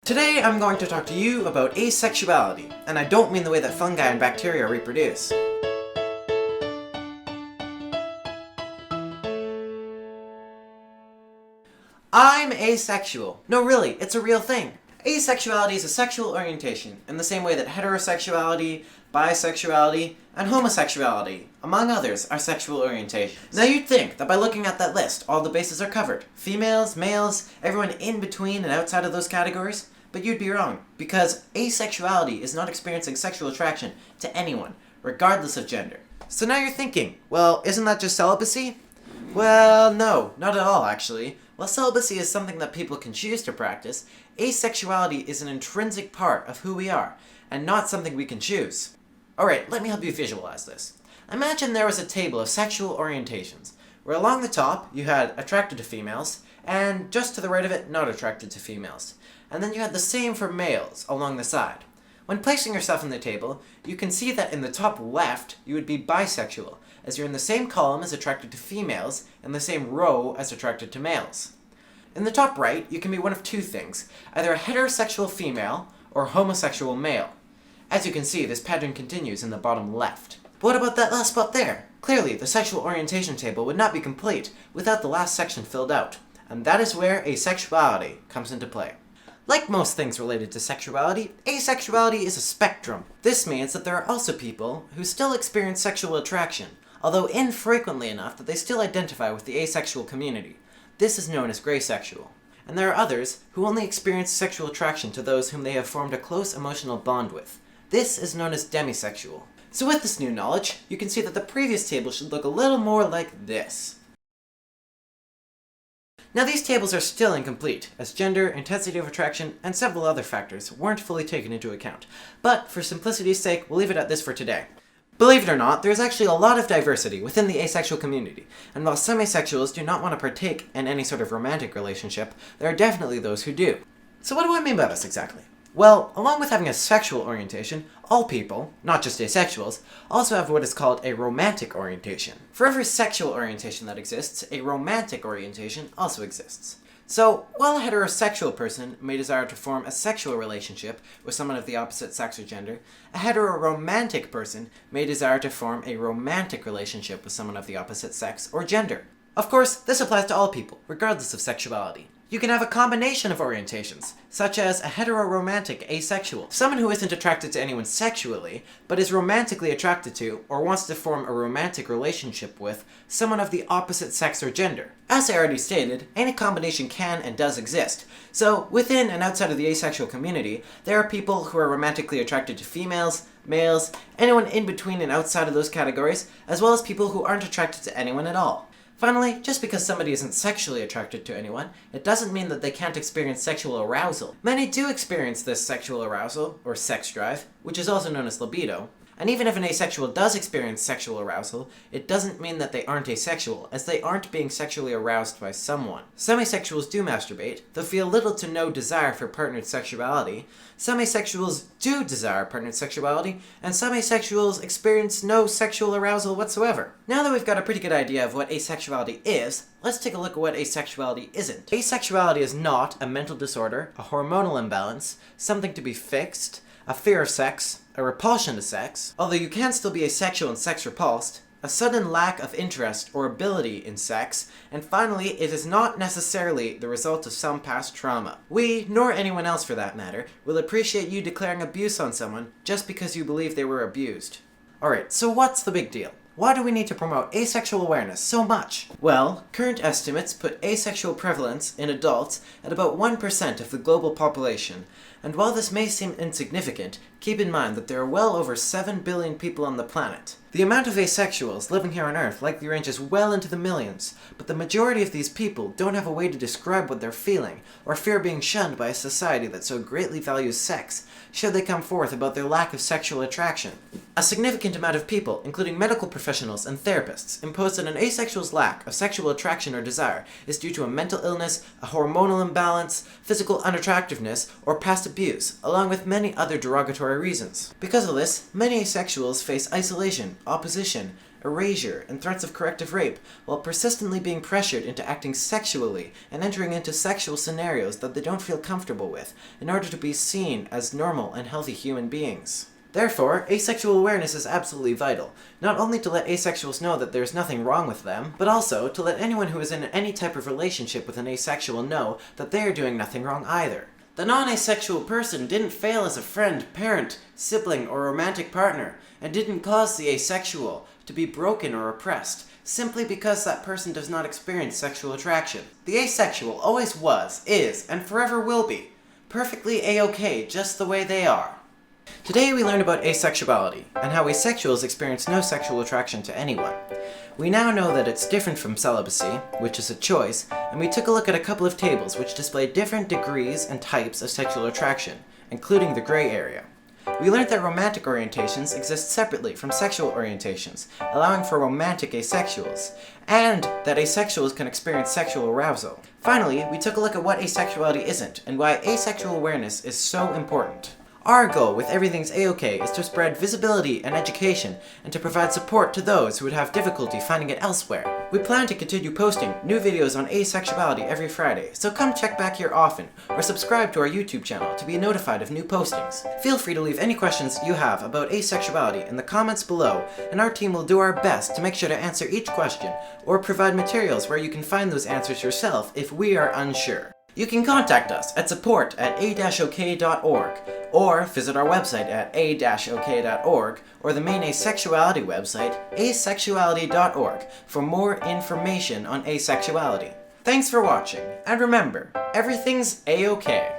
Today I'm going to talk to you about asexuality, and I don't mean the way that fungi and bacteria reproduce. I'm asexual. No, really, it's a real thing. Asexuality is a sexual orientation, in the same way that heterosexuality, bisexuality, and homosexuality, among others, are sexual orientations. Now you'd think that by looking at that list, all the bases are covered. Females, males, everyone in between and outside of those categories. But you'd be wrong, because asexuality is not experiencing sexual attraction to anyone, regardless of gender. So now you're thinking, well, isn't that just celibacy? Well, no, not at all, actually. While celibacy is something that people can choose to practice, asexuality is an intrinsic part of who we are, and not something we can choose. Alright, let me help you visualize this. Imagine there was a table of sexual orientations, where along the top you had attracted to females, and just to the right of it, not attracted to females. And then you had the same for males along the side. When placing yourself in the table, you can see that in the top left, you would be bisexual, as you're in the same column as attracted to females, and the same row as attracted to males. In the top right, you can be one of two things, either a heterosexual female, or homosexual male. As you can see, this pattern continues in the bottom left. But what about that last spot there? Clearly, the sexual orientation table would not be complete without the last section filled out, and that is where asexuality comes into play. Like most things related to sexuality, asexuality is a spectrum. This means that there are also people who still experience sexual attraction, although infrequently enough that they still identify with the asexual community. This is known as graysexual. And there are others who only experience sexual attraction to those whom they have formed a close emotional bond with. This is known as demisexual. So with this new knowledge, you can see that the previous table should look a little more like this. Now these tables are still incomplete, as gender, intensity of attraction, and several other factors weren't fully taken into account. But for simplicity's sake, we'll leave it at this for today. Believe it or not, there's actually a lot of diversity within the asexual community, and while some asexuals do not want to partake in any sort of romantic relationship, there are definitely those who do. So what do I mean by this exactly? Well, along with having a sexual orientation, all people, not just asexuals, also have what is called a romantic orientation. For every sexual orientation that exists, a romantic orientation also exists. So, while a heterosexual person may desire to form a sexual relationship with someone of the opposite sex or gender, a heteroromantic person may desire to form a romantic relationship with someone of the opposite sex or gender. Of course, this applies to all people, regardless of sexuality. You can have a combination of orientations, such as a heteroromantic asexual, someone who isn't attracted to anyone sexually, but is romantically attracted to, or wants to form a romantic relationship with, someone of the opposite sex or gender. As I already stated, any combination can and does exist, so within and outside of the asexual community, there are people who are romantically attracted to females, males, anyone in between and outside of those categories, as well as people who aren't attracted to anyone at all. Finally, just because somebody isn't sexually attracted to anyone, it doesn't mean that they can't experience sexual arousal. Many do experience this sexual arousal, or sex drive, which is also known as libido. And even if an asexual does experience sexual arousal, it doesn't mean that they aren't asexual, as they aren't being sexually aroused by someone. Some asexuals do masturbate, though feel little to no desire for partnered sexuality. Some asexuals do desire partnered sexuality, and some asexuals experience no sexual arousal whatsoever. Now that we've got a pretty good idea of what asexuality is, let's take a look at what asexuality isn't. Asexuality is not a mental disorder, a hormonal imbalance, something to be fixed, a fear of sex, a repulsion to sex, although you can still be asexual and sex repulsed, a sudden lack of interest or ability in sex, and finally, it is not necessarily the result of some past trauma. We, nor anyone else for that matter, will appreciate you declaring abuse on someone just because you believe they were abused. Alright, so what's the big deal? Why do we need to promote asexual awareness so much? Well, current estimates put asexual prevalence in adults at about 1% of the global population, and while this may seem insignificant, keep in mind that there are well over 7 billion people on the planet. The amount of asexuals living here on Earth likely ranges well into the millions, but the majority of these people don't have a way to describe what they're feeling, or fear being shunned by a society that so greatly values sex, should they come forth about their lack of sexual attraction. A significant amount of people, including medical professionals and therapists, impose that an asexual's lack of sexual attraction or desire is due to a mental illness, a hormonal imbalance, physical unattractiveness, or past abuse, along with many other derogatory reasons. Because of this, many asexuals face isolation, opposition, erasure, and threats of corrective rape, while persistently being pressured into acting sexually and entering into sexual scenarios that they don't feel comfortable with in order to be seen as normal and healthy human beings. Therefore, asexual awareness is absolutely vital, not only to let asexuals know that there is nothing wrong with them, but also to let anyone who is in any type of relationship with an asexual know that they are doing nothing wrong either. The non-asexual person didn't fail as a friend, parent, sibling, or romantic partner, and didn't cause the asexual to be broken or oppressed, simply because that person does not experience sexual attraction. The asexual always was, is, and forever will be perfectly a-okay just the way they are. Today we learned about asexuality, and how asexuals experience no sexual attraction to anyone. We now know that it's different from celibacy, which is a choice, and we took a look at a couple of tables which display different degrees and types of sexual attraction, including the gray area. We learned that romantic orientations exist separately from sexual orientations, allowing for romantic asexuals, and that asexuals can experience sexual arousal. Finally, we took a look at what asexuality isn't, and why asexual awareness is so important. Our goal with Everything's A-OK is to spread visibility and education, and to provide support to those who would have difficulty finding it elsewhere. We plan to continue posting new videos on asexuality every Friday, so come check back here often, or subscribe to our YouTube channel to be notified of new postings. Feel free to leave any questions you have about asexuality in the comments below, and our team will do our best to make sure to answer each question, or provide materials where you can find those answers yourself if we are unsure. You can contact us at support@a-ok.org, or visit our website at a-ok.org, or the main asexuality website, asexuality.org, for more information on asexuality. Thanks for watching, and remember, everything's a-okay.